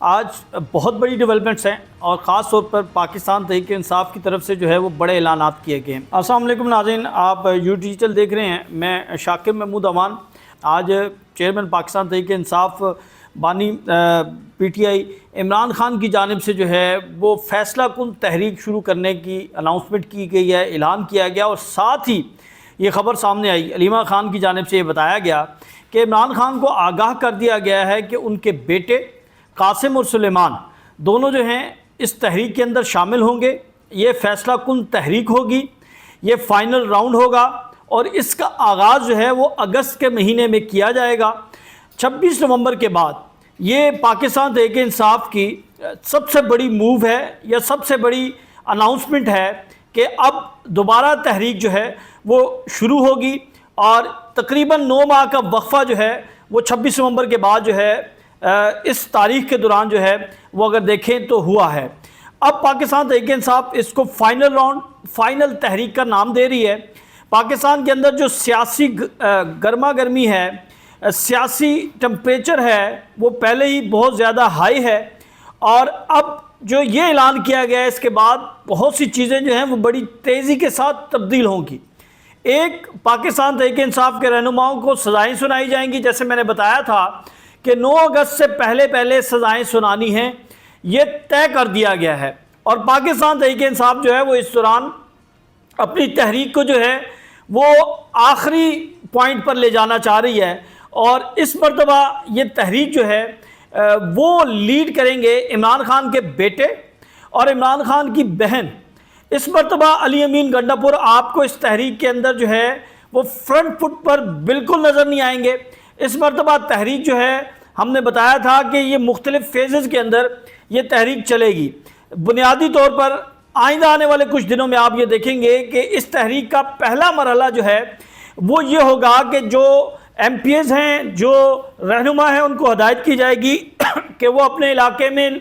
आज बहुत बड़ी डेवलपमेंट्स हैं और ख़ास तौर पर पाकिस्तान तहरीक-ए-इंसाफ की तरफ से जो है वो बड़े ऐलानात किए गए हैं। अस्सलाम वालेकुम नाज़रीन, आप यूट्यूब डिजिटल देख रहे हैं। मैं शाकिब महमूद अमान आज चेयरमैन पाकिस्तान तहरीक-ए-इंसाफ बानी पीटीआई इमरान खान की जानिब से जो है वो फ़ैसला कुन तहरीक शुरू करने की अनाउंसमेंट की गई है, ऐलान किया गया और साथ ही ये ख़बर सामने आई, अलीमा खान की जानिब से ये बताया गया कि इमरान खान को आगाह कर दिया गया है कि उनके बेटे कासिम और सुलेमान दोनों जो हैं इस तहरीक के अंदर शामिल होंगे। ये फ़ैसला कुन तहरीक होगी, ये फ़ाइनल राउंड होगा और इसका आगाज़ जो है वो अगस्त के महीने में किया जाएगा। 26 नवंबर के बाद ये पाकिस्तान तहरीक-ए-इंसाफ की सबसे बड़ी मूव है या सबसे बड़ी अनाउंसमेंट है कि अब दोबारा तहरीक जो है वो शुरू होगी और तकरीबन 9 माह का वक्फ़ा जो है वो 26 नवंबर के बाद जो है इस तारीख़ के दौरान जो है वो अगर देखें तो हुआ है। अब पाकिस्तान तहरीक-ए-इंसाफ इसको फ़ाइनल राउंड, फ़ाइनल तहरीक का नाम दे रही है। पाकिस्तान के अंदर जो सियासी गर्मा गर्मी है, सियासी टेम्परेचर है, वो पहले ही बहुत ज़्यादा हाई है और अब जो ये ऐलान किया गया है इसके बाद बहुत सी चीज़ें जो हैं वो बड़ी तेज़ी के साथ तब्दील होंगी। एक, पाकिस्तान तहरीक-ए-इंसाफ के रहनुमाओं को सज़ाएँ सुनाई जाएंगी, जैसे मैंने बताया था कि 9 अगस्त से पहले सज़ाएँ सुनानी हैं, ये तय कर दिया गया है और पाकिस्तान तहरीक-ए-इंसाफ जो है वो इस दौरान अपनी तहरीक को जो है वो आखिरी पॉइंट पर ले जाना चाह रही है और इस मरतबा ये तहरीक जो है वो लीड करेंगे इमरान खान के बेटे और इमरान खान की बहन। इस मरतबा अली अमीन गंडापुर आपको इस तहरीक के अंदर जो है वो फ्रंट फुट पर बिल्कुल नज़र नहीं आएंगे। इस मरतबा तहरीक जो है हमने बताया था कि ये मुख्तलिफ़ फेजेज़ के अंदर ये तहरीक चलेगी। बुनियादी तौर पर आइंदा आने वाले कुछ दिनों में आप ये देखेंगे कि इस तहरीक का पहला मरहला जो है वो ये होगा कि जो MPs हैं, जो रहनुमा हैं, उनको हदायत की जाएगी कि वो अपने इलाके में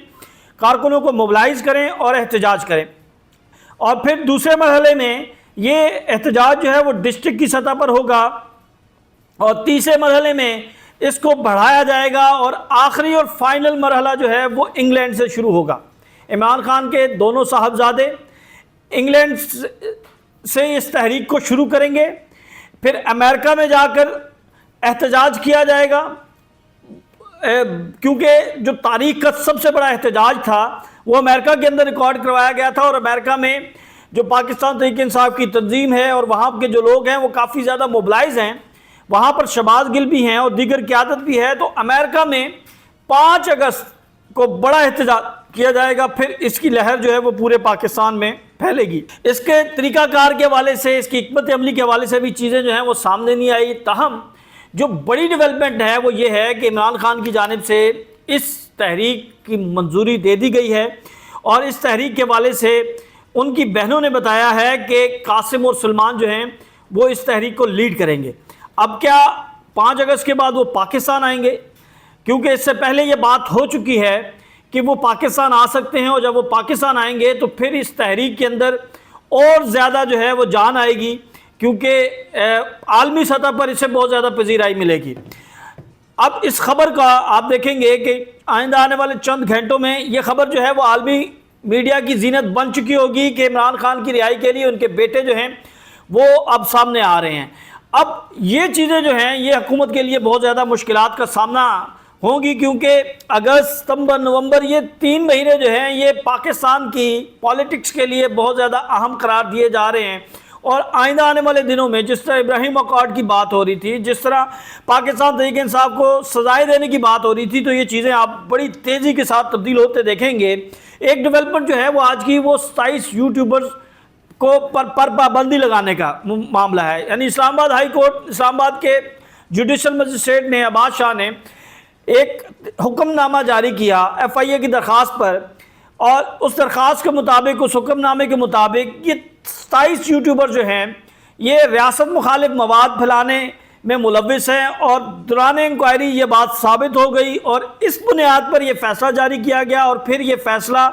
कारकुनों को मोबिलाइज़ करें और एहतजाज करें और फिर दूसरे मरहले में ये एहतजाज जो है वो डिस्ट्रिक्ट की सतह पर होगा और तीसरे मरहले में इसको बढ़ाया जाएगा और आखिरी और फाइनल मरहला जो है वो इंग्लैंड से शुरू होगा। इमरान खान के दोनों साहबजादे इंग्लैंड से इस तहरीक को शुरू करेंगे, फिर अमेरिका में जाकर एहतजाज किया जाएगा क्योंकि जो तारीख का सबसे बड़ा एहतजाज था वो अमेरिका के अंदर रिकॉर्ड करवाया गया था और अमेरिका में जो पाकिस्तान तहरीक-ए-इंसाफ की तंजीम है और वहाँ के जो लोग हैं वो काफ़ी ज़्यादा मोबिलाइज हैं। वहाँ पर शहबाज गिल भी हैं और दीगर क़यादत भी है। तो अमेरिका में 5 अगस्त को बड़ा एहतजाज किया जाएगा, फिर इसकी लहर जो है वो पूरे पाकिस्तान में फैलेगी। इसके तरीक़ाकार के हवाले से, इसकी हिकमत अमली के हवाले से भी चीज़ें जो हैं वो सामने नहीं आई। ताहम जो बड़ी डेवलपमेंट है वो ये है कि इमरान खान की जानिब से इस तहरीक की मंजूरी दे दी गई है और इस तहरीक के हवाले से उनकी बहनों ने बताया है कि कासिम और सलमान जो हैं वो इस तहरीक को लीड करेंगे। अब क्या 5 अगस्त के बाद वो पाकिस्तान आएंगे? क्योंकि इससे पहले ये बात हो चुकी है कि वो पाकिस्तान आ सकते हैं और जब वो पाकिस्तान आएंगे तो फिर इस तहरीक के अंदर और ज़्यादा जो है वो जान आएगी क्योंकि आलमी सतह पर इससे बहुत ज़्यादा पजीराई मिलेगी। अब इस खबर का आप देखेंगे कि आइंदा आने वाले चंद घंटों में ये खबर जो है वो आलमी मीडिया की जीनत बन चुकी होगी कि इमरान खान की रिहाई के लिए उनके बेटे जो हैं वो अब सामने आ रहे हैं। अब ये चीज़ें जो हैं ये हुकूमत के लिए बहुत ज़्यादा मुश्किलात का सामना होंगी क्योंकि अगस्त, सितंबर, नवंबर ये 3 महीने जो हैं ये पाकिस्तान की पॉलिटिक्स के लिए बहुत ज़्यादा अहम करार दिए जा रहे हैं और आइंदा आने वाले दिनों में जिस तरह इब्राहिम अकॉर्ड की बात हो रही थी, जिस तरह पाकिस्तान तहरीक-ए-इंसाफ को सजाएँ देने की बात हो रही थी, तो ये चीज़ें आप बड़ी तेज़ी के साथ तब्दील होते देखेंगे। एक डेवलपमेंट जो है वो आज की वो 27 यूट्यूबर्स को पर पाबंदी लगाने का मामला है। यानी इस्लामाबाद हाई कोर्ट, इस्लामाबाद के जुडिशल मजिस्ट्रेट ने, अब्बास शाह ने एक हुक्मनामा जारी किया FIA की दरख्वास्त पर और उस दरख्वास्त के मुताबिक, उस हुक्मनामे के मुताबिक ये 27 यूट्यूबर जो हैं ये रियासत मुखालिफ मवाद फैलाने में मुलविस हैं और दौरान इंक्वायरी ये बात साबित हो गई और इस बुनियाद पर यह फ़ैसला जारी किया गया और फिर ये फ़ैसला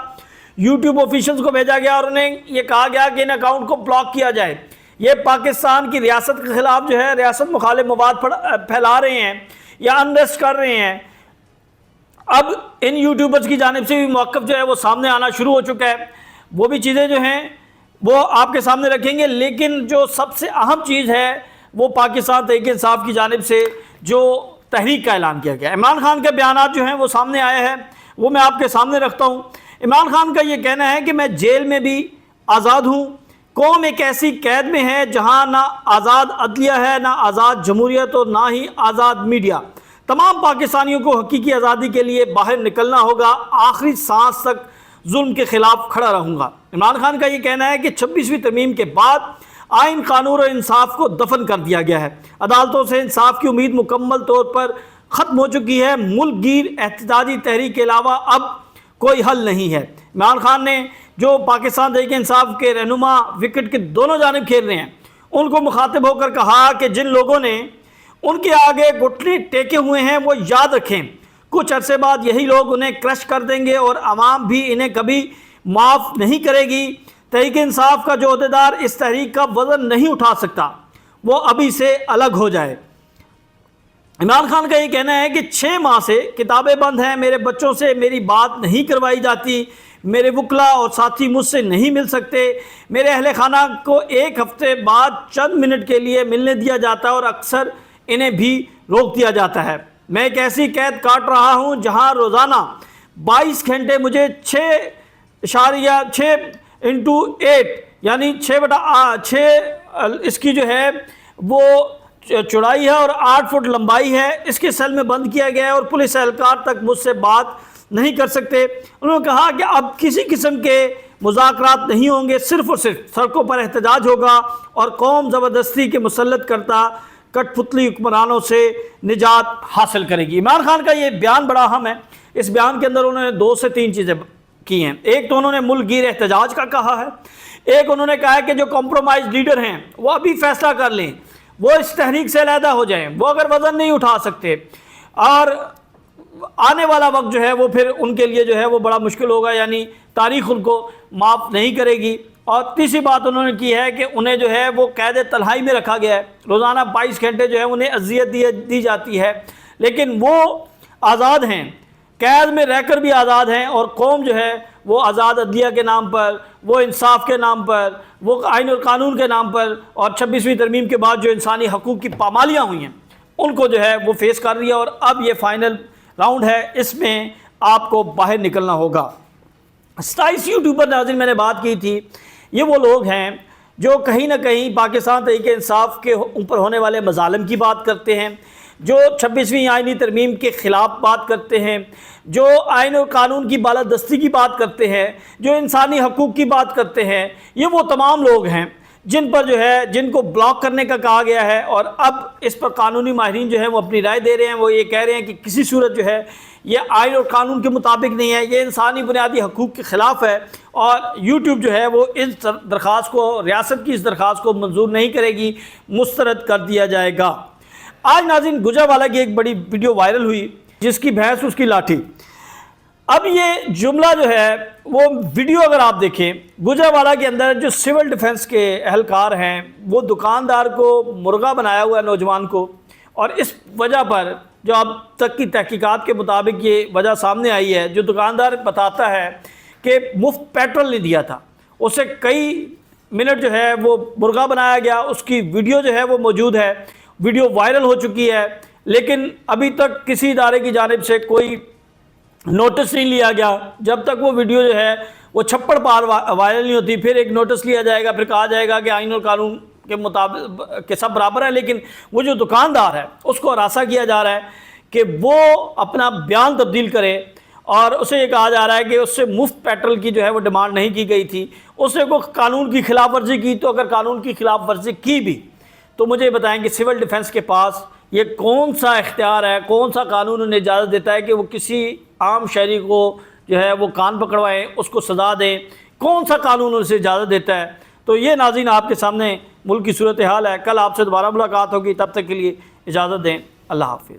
यूट्यूब ऑफिशियल्स को भेजा गया और उन्हें ये कहा गया कि इन अकाउंट को ब्लॉक किया जाए। ये पाकिस्तान की रियासत के ख़िलाफ़ जो है रियासत मुखालिफ मवाद फैला रहे हैं या अनरेस्ट कर रहे हैं। अब इन यूट्यूबर्स की जानिब से भी मौक़िफ़ जो है वो सामने आना शुरू हो चुका है, वो भी चीज़ें जो हैं वो आपके सामने रखेंगे। लेकिन जो सबसे अहम चीज़ है वो पाकिस्तान तहरीक इंसाफ की जानिब से जो तहरीक का ऐलान किया गया, इमरान खान के बयानात जो हैं वो सामने आए हैं, वो मैं आपके सामने रखता हूँ। इमरान खान का ये कहना है कि मैं जेल में भी आज़ाद हूँ, कौम एक ऐसी कैद में है जहाँ ना आज़ाद अदलिया है, ना आज़ाद जमहूरियत और ना ही आज़ाद मीडिया। तमाम पाकिस्तानियों को हकीकी आज़ादी के लिए बाहर निकलना होगा, आखिरी सांस तक जुल्म के ख़िलाफ़ खड़ा रहूँगा। इमरान खान का ये कहना है कि 26वीं तरमीम के बाद आइन, कानून और इंसाफ को दफन कर दिया गया है। अदालतों से इंसाफ की उम्मीद मुकम्मल तौर पर ख़त्म हो चुकी है। मुल्क गिर एहतजाजी तहरीक के अलावा अब कोई हल नहीं है। इमरान खान ने जो पाकिस्तान तहरीक इंसाफ के रहनुमा विकेट के दोनों जानिब खेल रहे हैं, उनको मुखातिब होकर कहा कि जिन लोगों ने उनके आगे घुटने टेके हुए हैं वो याद रखें, कुछ अरसे बाद यही लोग उन्हें क्रश कर देंगे और आवाम भी इन्हें कभी माफ़ नहीं करेगी। तहरीक इंसाफ का जो अहदेदार इस तहरीक का वज़न नहीं उठा सकता, वो अभी से अलग हो जाए। इमरान खान का ये कहना है कि 6 माह से किताबें बंद हैं, मेरे बच्चों से मेरी बात नहीं करवाई जाती, मेरे वकला और साथी मुझसे नहीं मिल सकते, मेरे अहले खाना को एक हफ्ते बाद चंद मिनट के लिए मिलने दिया जाता है और अक्सर इन्हें भी रोक दिया जाता है। मैं एक ऐसी कैद काट रहा हूँ जहाँ रोज़ाना 22 घंटे मुझे 6.6 यानी 6/6 इसकी जो है वो चौड़ाई है और 8 फुट लंबाई है, इसके सेल में बंद किया गया है और पुलिस एहलकार तक मुझसे बात नहीं कर सकते। उन्होंने कहा कि अब किसी किस्म के मुज़ाकरात नहीं होंगे, सिर्फ़ और सिर्फ सड़कों पर एहतजाज होगा और कौम ज़बरदस्ती के मुसल्लत करता कठपुतली हुक्मरानों से निजात हासिल करेगी। इमरान खान का ये बयान बड़ा अहम है। इस बयान के अंदर उन्होंने 2 से 3 चीज़ें की हैं। एक तो उन्होंने मुल्क गिर एहतजाज का कहा है, एक उन्होंने कहा है कि जो कॉम्प्रोमाइज़ लीडर हैं वो अभी फैसला कर लें, वो इस तहरीक से अलहदा हो जाएं, वो अगर वज़न नहीं उठा सकते और आने वाला वक्त जो है वो फिर उनके लिए जो है वो बड़ा मुश्किल होगा, यानी तारीख़ उनको माफ़ नहीं करेगी। और तीसरी बात उन्होंने की है कि उन्हें जो है वो कैद तन्हाई में रखा गया है, रोज़ाना 22 घंटे जो है उन्हें अज़ियत दी जाती है, लेकिन वो आज़ाद हैं, कैद में रहकर भी आज़ाद हैं और कौम जो है वो आज़ाद अदलिया के नाम पर, वो इंसाफ के नाम पर, वो आइन और कानून के नाम पर और 26वीं तरमीम के बाद जो इंसानी हकूक़ की पामालियाँ हुई हैं उनको जो है वो फेस कर रही है। और अब ये फ़ाइनल राउंड है, इसमें आपको बाहर निकलना होगा। 27 यूट्यूबर नाज़रीन मैंने बात की थी, ये वो लोग हैं जो कहीं ना कहीं पाकिस्तान तहरीक इंसाफ के ऊपर होने वाले मज़ालिम की बात करते हैं, जो 26वीं आइनी तरमीम के ख़िलाफ़ बात करते हैं, जो आइन और कानून की बालादस्ती की बात करते हैं, जो इंसानी हकूक़ की बात करते हैं। ये वो तमाम लोग हैं जिन पर जो है जिनको ब्लॉक करने का कहा गया है और अब इस पर कानूनी माहिरीन जो है वो अपनी राय दे रहे हैं। वो ये कह रहे हैं कि किसी सूरत जो है ये आइन और कानून के मुताबिक नहीं है, ये इंसानी बुनियादी हकूक़ के ख़िलाफ़ है और यूट्यूब जो है वो इस दरख्वास्त को, रियासत की इस दरख्वास्त को मंजूर नहीं करेगी, मुस्तरद कर दिया जाएगा। आज नाज़रीन गुजरावाला की एक बड़ी वीडियो वायरल हुई जिसकी भैंस उसकी लाठी। अब ये जुमला जो है वो वीडियो अगर आप देखें, गुजरावाला के अंदर जो सिविल डिफेंस के एहलकार हैं वो दुकानदार को मुर्गा बनाया हुआ है, नौजवान को, और इस वजह पर जो अब तक की तहकीकात के मुताबिक ये वजह सामने आई है, जो दुकानदार बताता है कि मुफ्त पेट्रोल नहीं दिया था, उसे कई मिनट जो है वो मुर्गा बनाया गया, उसकी वीडियो जो है वो मौजूद है, वीडियो वायरल हो चुकी है, लेकिन अभी तक किसी इदारे की जानिब से कोई नोटिस नहीं लिया गया। जब तक वो वीडियो जो है वो छप्पड़ पार वायरल नहीं होती, फिर एक नोटिस लिया जाएगा, फिर कहा जाएगा कि आइन और कानून के मुताबिक के सब बराबर है, लेकिन वो जो दुकानदार है उसको हरासा किया जा रहा है कि वो अपना बयान तब्दील करे और उसे ये कहा जा रहा है कि उससे मुफ्त पेट्रोल की जो है वो डिमांड नहीं की गई थी, उसने को कानून की खिलाफ वर्जी की। तो अगर कानून की खिलाफ वर्जी की भी तो मुझे बताएं कि सिविल डिफेंस के पास ये कौन सा इख्तियार है, कौन सा कानून उन्हें इजाज़त देता है कि वो किसी आम शहरी को जो है वो कान पकड़वाएं, उसको सज़ा दें, कौन सा कानून उनसे इजाज़त देता है। तो ये नाज़रीन आपके सामने मुल्क की सूरत हाल है। कल आपसे दोबारा मुलाकात होगी, तब तक के लिए इजाज़त दें। अल्लाह हाफ़िज़।